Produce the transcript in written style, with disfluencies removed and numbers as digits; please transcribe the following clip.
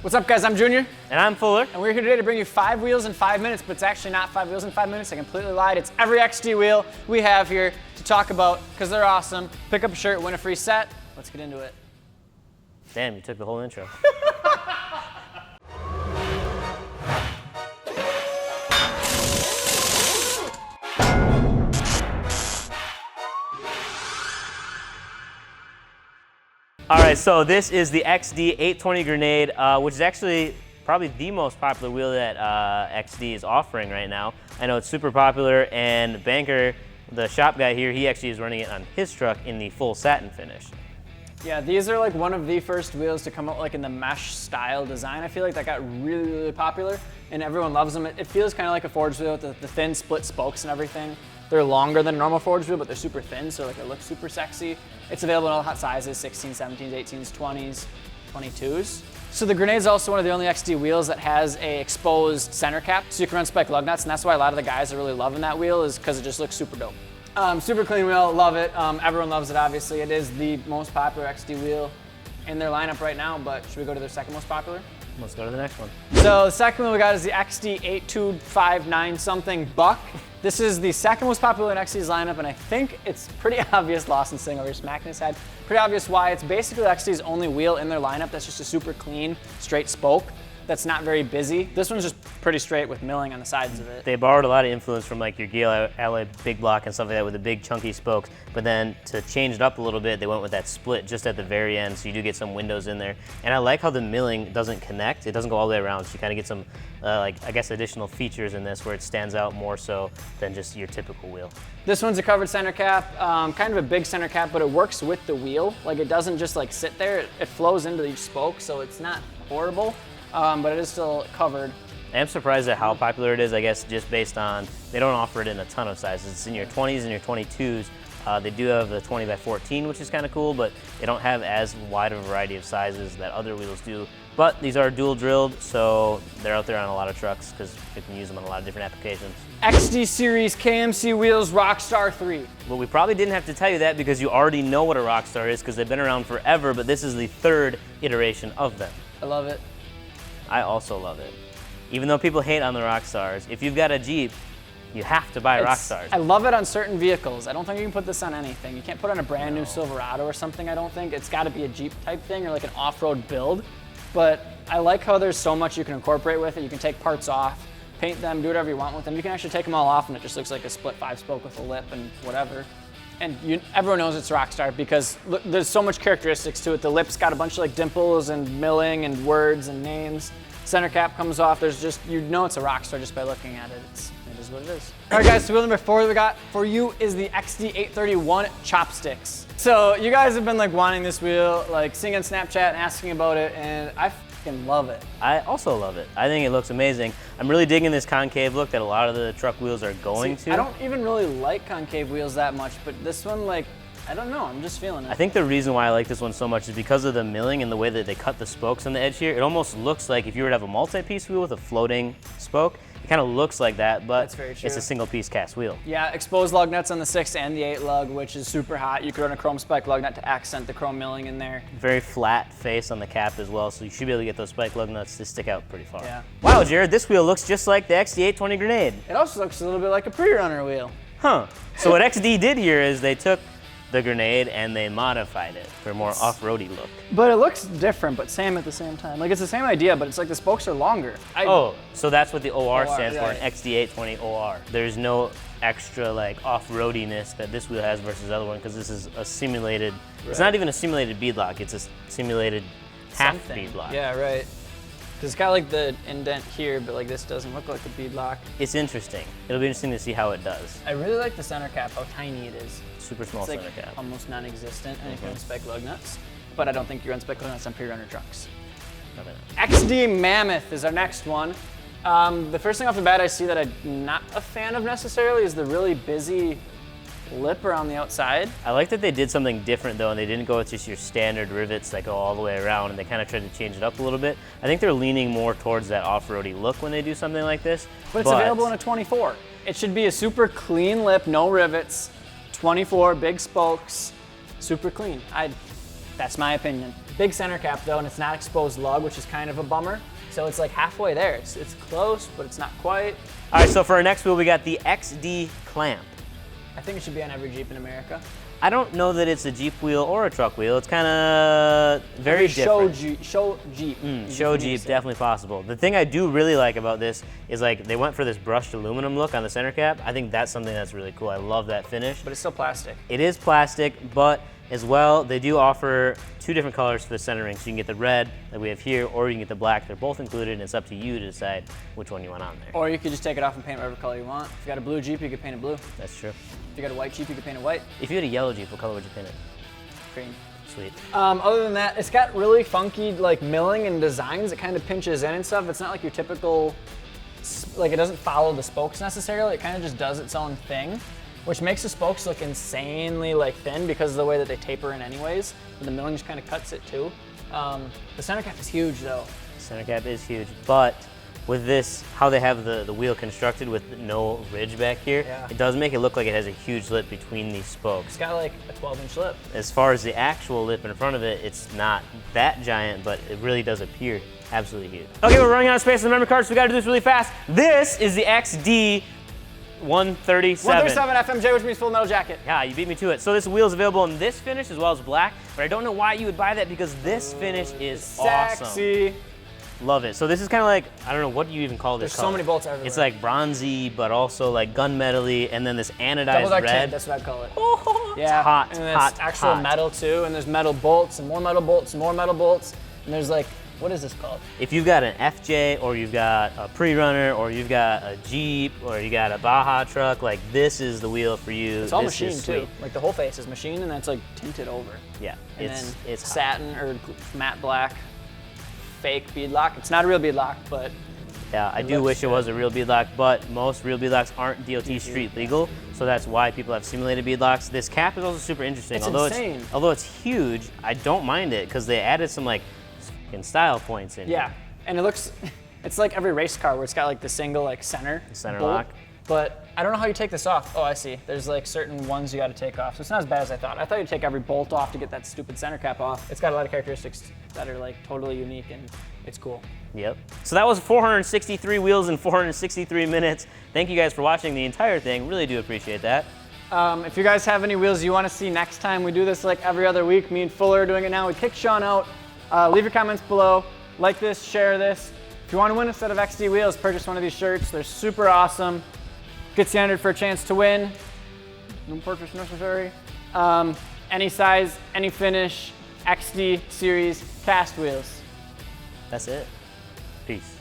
What's up, guys? I'm Junior. And I'm Fuller. And we're here today to bring you 5 wheels in 5 minutes, but it's actually not 5 wheels in 5 minutes. I completely lied. It's every XD wheel we have here to talk about because they're awesome. Pick up a shirt, win a free set. Let's get into it. Damn, you took the whole intro. All right, so this is the XD820 Grenade, which is actually probably the most popular wheel that XD is offering right now. I know it's super popular, and Banker, the shop guy here, he actually is running it on his truck in the full satin finish. Yeah, these are like one of the first wheels to come out like in the mesh style design. I feel like that got really, really popular, and everyone loves them. It feels kind of like a forged wheel with the thin split spokes and everything. They're longer than a normal forged wheel, but they're super thin, so like it looks super sexy. It's available in all hot sizes, 16s, 17s, 18s, 20s, 22s. So the Grenade's also one of the only XD wheels that has a exposed center cap, so you can run spike lug nuts, and that's why a lot of the guys are really loving that wheel, is because it just looks super dope. Super clean wheel, love it. Everyone loves it, obviously. It is the most popular XD wheel in their lineup right now, but should we go to their second most popular? Let's go to the next one. So the second one we got is the XD825 something Buck. This is the second most popular in XD's lineup, and I think it's pretty obvious. Lawson's sitting over here smacking his head. Pretty obvious why. It's basically XD's only wheel in their lineup that's just a super clean, straight spoke that's not very busy. This one's just pretty straight with milling on the sides of it. They borrowed a lot of influence from like your Gale Alloy big block and stuff like that with the big chunky spokes, but then to change it up a little bit, they went with that split just at the very end, so you do get some windows in there. And I like how the milling doesn't connect. It doesn't go all the way around, so you kind of get some, like, I guess, additional features in this where it stands out more so than just your typical wheel. This one's a covered center cap, kind of a big center cap, but it works with the wheel. Like, it doesn't just like sit there, it flows into each spoke, so it's not horrible. But it is still covered. I'm surprised at how popular it is, I guess, just based on, they don't offer it in a ton of sizes. It's in your 20s and your 22s. They do have the 20x14, which is kind of cool, but they don't have as wide of a variety of sizes that other wheels do. But these are dual drilled, so they're out there on a lot of trucks because you can use them on a lot of different applications. XD Series KMC wheels Rockstar 3. Well, we probably didn't have to tell you that because you already know what a Rockstar is because they've been around forever, but this is the third iteration of them. I love it. I also love it. Even though people hate on the Rockstars, if you've got a Jeep, you have to buy Rockstars. I love it on certain vehicles. I don't think you can put this on anything. You can't put it on a brand new Silverado or something, I don't think. It's gotta be a Jeep type thing or like an off-road build. But I like how there's so much you can incorporate with it. You can take parts off, paint them, do whatever you want with them. You can actually take them all off and it just looks like a split 5-spoke with a lip and whatever. And everyone knows it's Rockstar because there's so much characteristics to it. The lip's got a bunch of like dimples and milling and words and names. Center cap comes off. There's just, you know it's a Rockstar just by looking at it. It is what it is. All right, guys, so wheel number 4 that we got for you is the XD831 Chopstix. So you guys have been like wanting this wheel, like seeing on Snapchat and asking about it, and I fucking love it. I also love it. I think it looks amazing. I'm really digging this concave look that a lot of the truck wheels are going to. I don't even really like concave wheels that much, but this one, like, I don't know, I'm just feeling it. I think the reason why I like this one so much is because of the milling and the way that they cut the spokes on the edge here. It almost looks like if you were to have a multi-piece wheel with a floating spoke, it kind of looks like that, but That's very true. It's a single piece cast wheel. Yeah, exposed lug nuts on the 6 and the 8 lug, which is super hot. You could run a chrome spike lug nut to accent the chrome milling in there. Very flat face on the cap as well, so you should be able to get those spike lug nuts to stick out pretty far. Yeah. Wow, Jared, this wheel looks just like the XD820 Grenade. It also looks a little bit like a pre-runner wheel. Huh. So what XD did here is they took the Grenade and they modified it for a more off-roady look. But it looks different, but same at the same time. Like, it's the same idea, but it's like the spokes are longer. Oh, so that's what the OR stands for, yeah. an XD820 OR. There's no extra like off-roadiness that this wheel has versus the other one because this is a simulated, right. It's not even a simulated beadlock, it's a simulated half beadlock. Yeah, right. Because it's got like the indent here, but like this doesn't look like a beadlock. It's interesting. It'll be interesting to see how it does. I really like the center cap, how tiny it is. Super small center cap. Almost non-existent, and you can run spike lug nuts. But I don't think you run spike lug nuts on pre-runner trucks. XD Mammoth is our next one. The first thing off the bat I see that I'm not a fan of necessarily is the really busy lip around the outside. I like that they did something different though, and they didn't go with just your standard rivets that go all the way around, and they kind of tried to change it up a little bit. I think they're leaning more towards that off-roady look when they do something like this. But it's available in a 24. It should be a super clean lip, no rivets, 24, big spokes, super clean. That's my opinion. big center cap though, and it's not exposed lug, which is kind of a bummer. So it's like halfway there. It's close, but it's not quite. All right, so for our next wheel, we got the XD Clamp. I think it should be on every Jeep in America. I don't know that it's a Jeep wheel or a truck wheel. It's kind of very different. Show Jeep. Show Jeep, definitely possible. The thing I do really like about this is like they went for this brushed aluminum look on the center cap. I think that's something that's really cool. I love that finish. But it's still plastic. It is plastic, but as well, they do offer 2 different colors for the centering. So you can get the red that we have here, or you can get the black. They're both included, and it's up to you to decide which one you want on there. Or you could just take it off and paint whatever color you want. If you got a blue Jeep, you could paint it blue. That's true. If you got a white Jeep, you could paint it white. If you had a yellow Jeep, what color would you paint it? Cream. Sweet. Other than that, it's got really funky like milling and designs. It kind of pinches in and stuff. It's not like your typical, like it doesn't follow the spokes necessarily. It kind of just does its own thing, which makes the spokes look insanely like thin because of the way that they taper in anyways. And the milling just kind of cuts it too. The center cap is huge though. Center cap is huge, but with this, how they have the wheel constructed with no ridge back here, it does make it look like it has a huge lip between these spokes. It's got like a 12-inch lip. As far as the actual lip in front of it, it's not that giant, but it really does appear absolutely huge. Okay, we're running out of space on the memory card, so we gotta do this really fast. This is the XD137 FMJ, which means full metal jacket. Yeah, you beat me to it. So this wheel is available in this finish as well as black, but I don't know why you would buy that because this finish is sexy. Awesome. Love it. So this is kind of like, I don't know, what do you even call this There's color? so many bolts everywhere. It's like bronzy, but also like gunmetal-y, and then this anodized Double dark red. tint, that's what I'd call it. Oh, yeah, it's hot, and then hot, it's actual hot. metal too, and there's metal bolts, and more metal bolts, and more metal bolts, and there's like, what is this called? If you've got an FJ, or you've got a pre-runner, or you've got a Jeep, or you got a Baja truck, like this is the wheel for you. It's all this machined is sweet. too. Like the whole face is machined, and that's like tinted over. Yeah, And it's then hot. satin or matte black, fake beadlock. It's not a real beadlock, but yeah, I do wish it was a real beadlock, but most real beadlocks aren't DOT street legal, so that's why people have simulated beadlocks. This cap is also super interesting. It's although insane. Although it's huge, I don't mind it because they added some like fucking style points in. yeah, and it looks, it's like every race car where it's got like the single like center bolt, lock. But I don't know how you take this off. Oh, I see. There's like certain ones you got to take off. So it's not as bad as I thought. I thought you'd take every bolt off to get that stupid center cap off. It's got a lot of characteristics that are like totally unique, and it's cool. Yep. So that was 463 wheels in 463 minutes. Thank you guys for watching the entire thing. Really do appreciate that. If you guys have any wheels you want to see next time, we do this like every other week. Me and Fuller are doing it now. We kick Sean out. Leave your comments below. Like this, share this. If you want to win a set of XD wheels, purchase one of these shirts. They're super awesome. Gets you entered for a chance to win. No purchase necessary. Any size, any finish, XD series cast wheels. That's it. Peace.